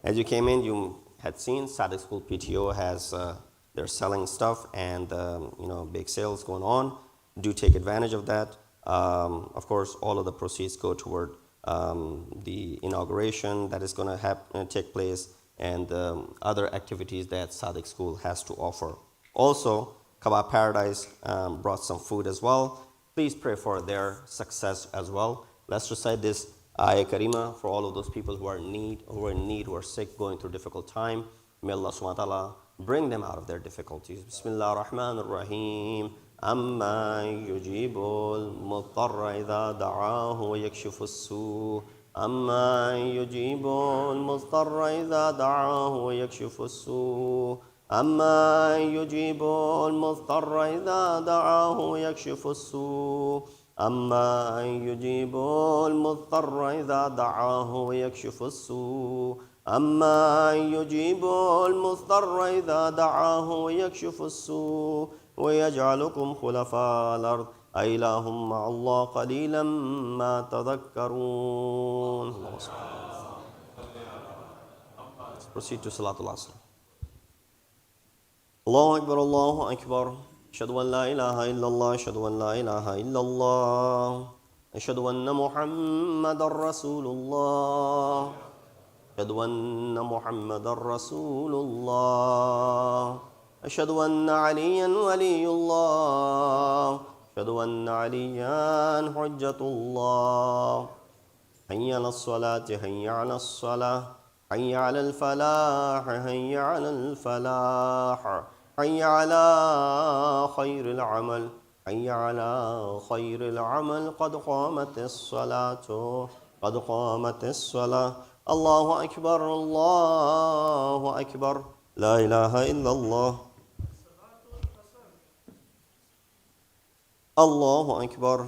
As you came in, you had seen Sadiq School PTO has, they're selling stuff and, big sales going on. Do take advantage of that. Of course, all of the proceeds go toward the inauguration that is going to take place and other activities that Sadiq School has to offer. Also, Kebab Paradise brought some food as well. Please pray for their success as well. Let's recite this ayah karima for all of those people who are in need, who are sick, going through difficult time. May Allah subhanahu wa ta'ala bring them out of their difficulties. Bismillah ar-Rahman ar-Rahim. Amma yujibul muttarra idha da'ahu wa yakshifu as-su. Amma yujibul muttarra idha da'ahu wa yakshifu as-su. أما يجيب المضطر إذا دعاه ويكشف السوء أما يجيب المضطر إذا دعاه ويكشف السوء أما يجيب المضطر إذا دعاه ويكشف السوء ويجعلكم خلفاء الأرض أإله مع الله قليلا ما تذكرون. Let's proceed to Salatul Asr. Allahu Akbar, Allahu Akbar. Ashhadu an la ilaha illallah, ashhadu an la ilaha illallah. Ashhadu anna Muhammadar Rasulullah. Ashhadu anna Muhammadar Rasulullah. Ashhadu anna Aliyan waliyullah. Ashhadu anna Aliyan hujjatullah. Hayya ala salati, hayya ala salah. حي على الفلاح حي على الفلاح حي على خير العمل، حي على خير العمل، قد قامت الصلاة، قد قامت الصلاة. الله أكبر، الله أكبر، لا إله إلا الله. الله أكبر.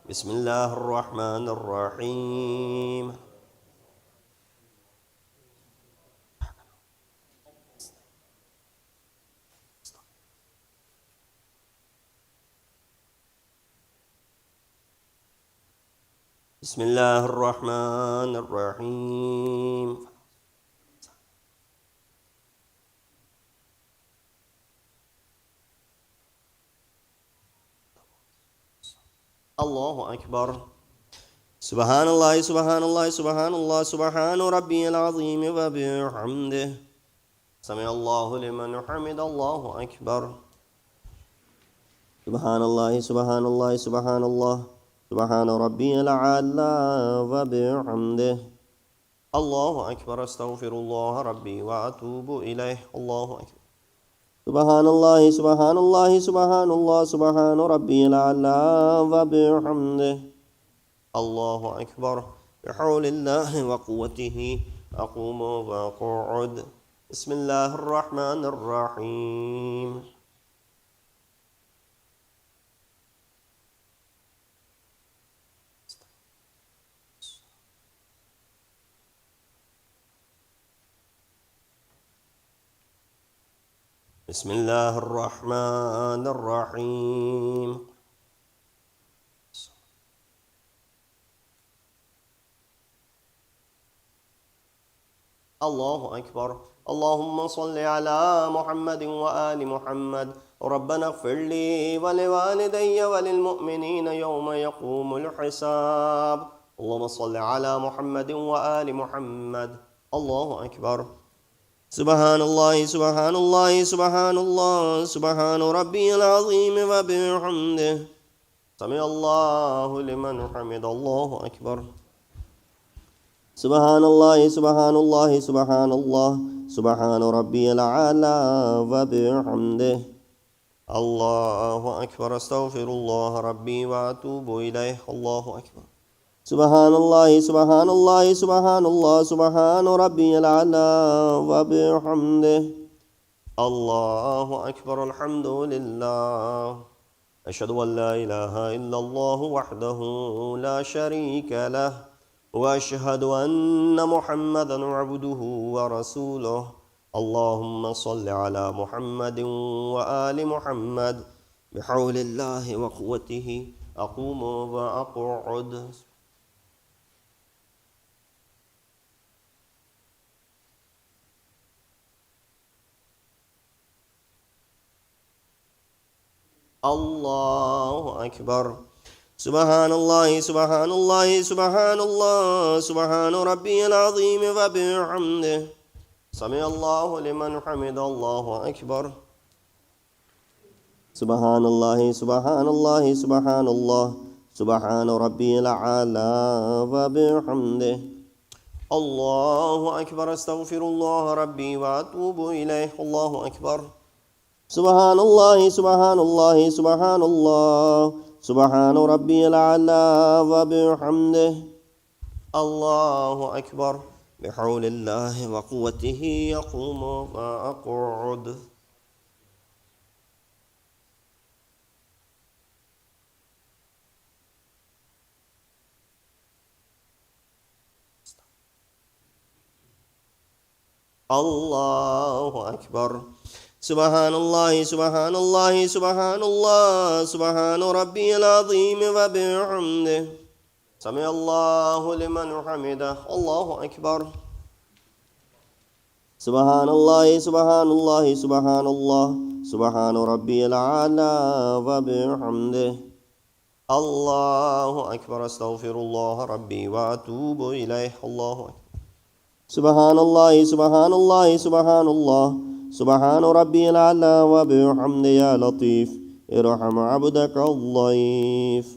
بسم الله الرحمن الرحيم. بسم الله الرحمن الرحيم. الله أكبر. سبحان الله، سبحان الله، سبحان الله، سبحان ربي العظيم وبحمده. سمع الله لمن حمد، الله أكبر. سبحان الله، سبحان الله، سبحان الله، سبحان ربي الأعلى وبحمده. الله أكبر. أستغفر الله ربي وأتوب إليه. الله أكبر. سبحان الله، سبحان الله، سبحان الله، سبحان ربي الأعلى وبحمده. الله أكبر. بحول الله وقوته أقوم وأقعد. بسم الله الرحمن الرحيم. بسم الله الرحمن الرحيم. الله أكبر. اللهم صل على محمد وآل محمد. ربنا اغفر لي ولوالدي وللمؤمنين يوم يقوم الحساب. اللهم صل على محمد وآل محمد. الله أكبر. سبحان الله، سبحان الله، سبحان الله، سبحان ربي العظيم وبحمده. سمع الله لمن حمد، الله أكبر. سبحان الله، سبحان الله، سبحان الله، سبحان ربي الأعلى وبحمده. الله أكبر. أستغفر الله ربي وأتوب إليه. الله أكبر. سبحان الله، سبحان الله، سبحان الله، سبحان ربي الأعلى وبحمده. الله أكبر. الحمد لله. أشهد أن لا إله إلا الله وحده لا شريك له، وأشهد أن محمدا عبده ورسوله. اللهم صل على محمد وآل محمد. بحول الله وقوته أقوم وأقعد. الله أكبر. سبحان الله، سبحان الله، سبحان الله، سبحان ربي العظيم وبحمده. سمع الله لمن حمد، الله أكبر. سبحان الله، سبحان الله، سبحان الله، سبحان ربي الأعلى وبحمده. الله أكبر. أستغفر الله ربي وأتوب إليه. الله أكبر. سبحان الله، سبحان الله، سبحان الله، سبحان ربي الأعلى وبحمده. الله أكبر. بحول الله وقوته يقوم وأقعد. الله أكبر. سبحان الله، سبحان الله، سبحان الله، سبحان ربي العظيم وبحمده. سمع الله لمن حمده. الله أكبر. سبحان الله، سبحان الله، سبحان الله، سبحان ربي الأعلى وبحمده. الله أكبر. أستغفر الله ربي وأتوب إليه. الله أكبر. سبحان الله، سبحان الله، سبحان الله، سبحان ربي الأعلى وبحمده. يا لطيف ارحم عبدك الضعيف.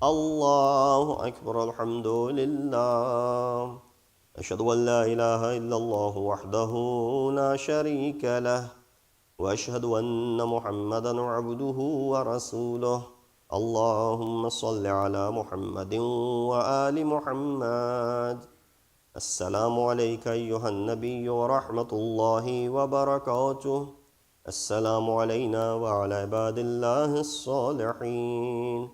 الله أكبر. الحمد لله. أشهد أن لا إله إلا الله وحده لا شريك له وأشهد أن محمدا عبده ورسوله اللهم صل على محمد وآل محمد السلام عليك أيها النبي ورحمة الله وبركاته السلام علينا وعلى عباد الله الصالحين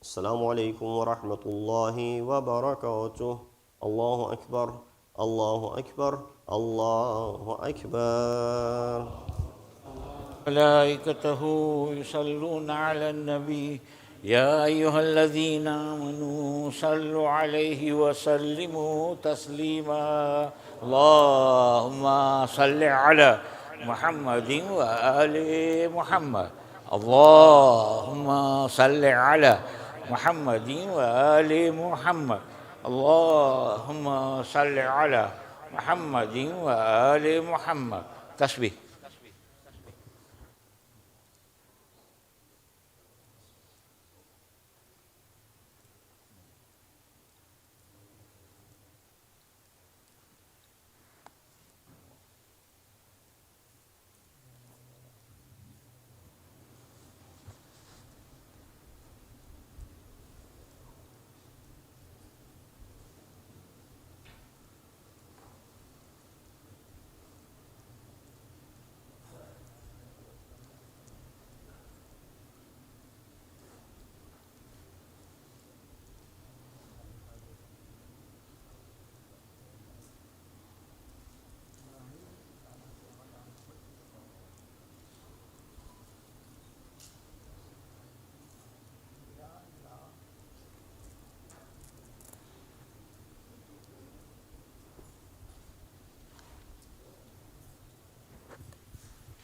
السلام عليكم ورحمة الله وبركاته الله أكبر الله أكبر الله أكبر ملائكته يصلون على النبي يا أيها الذين آمنوا صلوا عليه وسلموا تسليما اللهم صل على محمد وآل محمد اللهم صل على محمد وآل محمد اللهم صل على محمد وآل محمد تسبيح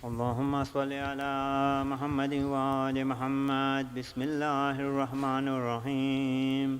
اللهم صل على محمد وآل محمد بسم الله الرحمن الرحيم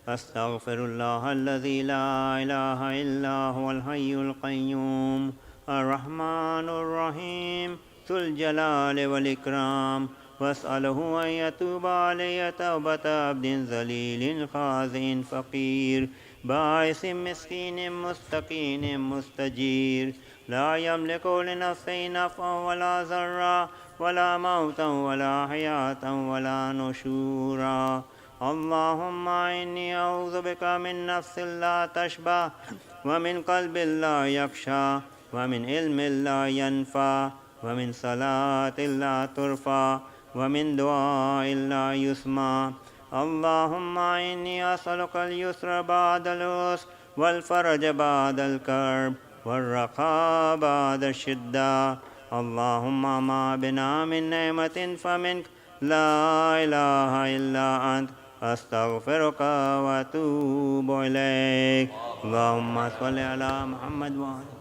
أستغفر الله الذي لا إله إلا هو الحي القيوم الرحمن الرحيم ذو الجلال والإكرام وأسأله أن يتوب علي توبة عبد ذليل خاضع فقير باعث مسكين مستقيم مستجير لا يملك لنفسه نفعا ولا ضرا ولا موتا ولا حياة ولا نشورا اللهم إني أعوذ بك من نفس لا تشبع ومن قلب لا يخشى ومن علم لا ينفع ومن صلاة لا ترفع ومن دعاء لا يسمع اللهم إني أسألك اليسر بعد العسر والفرج بعد الكرب والرخاء بعد الشدة اللهم ما بنا من نعمة فمنك لا إله إلا أنت أستغفرك وأتوب إليك اللهم صل على محمد وآله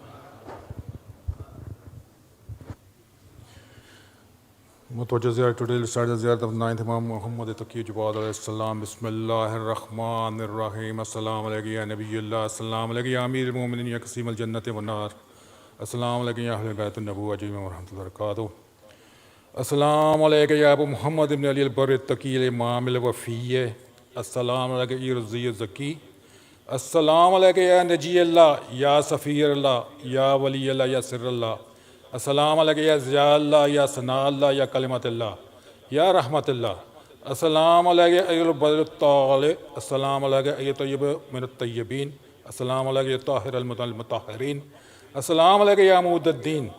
Mutawajjah Ziyarah. Today we'll start the Ziyarah of 9th Imam Muhammad Taqi Jawad alayhi salam. Bismillahir Rahmanir Rahim. Assalamu alaikum ya Nabiyullah. Assalamu alaikum ya Amir al-Mu'minin ya Qasim al-Jannati wa nar. Assalamu alaikum ya Ahlul Bayt an-Nabuwwah ajma'in wa rahmatullahi wa barakatuh. Assalamu alaikum ya Abu Muhammad ibn Ali al-Barr al-Taqi al-Imam al-Wafiyya. Assalamu alaikum ya Rizvi al-Zaki. Assalamu alaikum ya Naji Allah, ya Safir Allah, ya Wali Allah, ya Sirr Allah. Assalamu alaikum ya Ziya Allah, ya Sana Allah, ya Kalimat Allah, ya Rahmat Allah. Assalamu alaikum ayyul Badr al-Tali. Assalamu alaikum ayyul Tayyib min al-Tayyibin. Assalamu alaikum ya Tahir al-Mutahhirin. Assalamu alaikum ya Mu'uddin.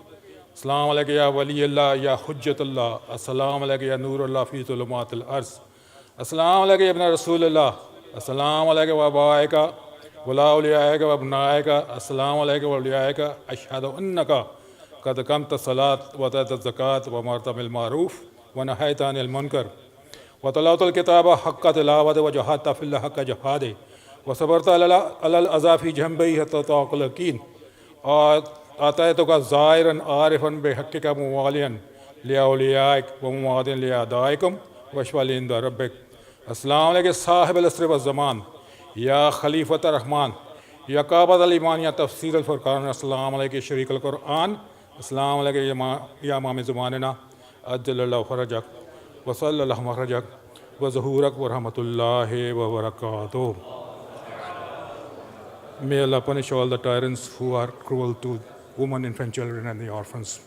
Assalamu alaikum ya Wali Allah, ya Hujjat Allah. Assalamu alaikum ya Nur Allah fi Zulumat al-Arz. Assalamu alaikum ya Ibn Rasulullah. Assalamu alaikum wa baika wa la awliyaika wa abnaika. Assalamu alaikum wa awliyaika. Ashhadu annaka qad qamta salat wa atata zakat wa amarta bil ma'ruf wa nahayta anil munkar wa talawta al kitaba haqqa tilawati wa jahadta fillah haqqa jihadi wa sabarta alal azafi jambi hatta taqal yaqin और आतायतुका ज़ाहिरन आरिफन बिहक़्क़िका मुवालियन लिअउलियाइक व मुवादिन लिअदाइकुम वशवाल इंद रब्बिक अस्सलाम अलैकुम साहिबुल अस्र व ज़मान या खलीफत रहमान या काबत अल ईमान या तफसीर अल फुरक़ान अस्सलाम अलैकुम शरीक अल कुरआन अस्सलाम अलैकुम या इमाम ज़मानना अज्जलल्लाहु फ़रजक व सल्लल्लाहु महरजक व ज़हूरक व रहमतुल्लाहि व बरकातुहू May Allah punish all the tyrants who are cruel to women, infant children and the orphans.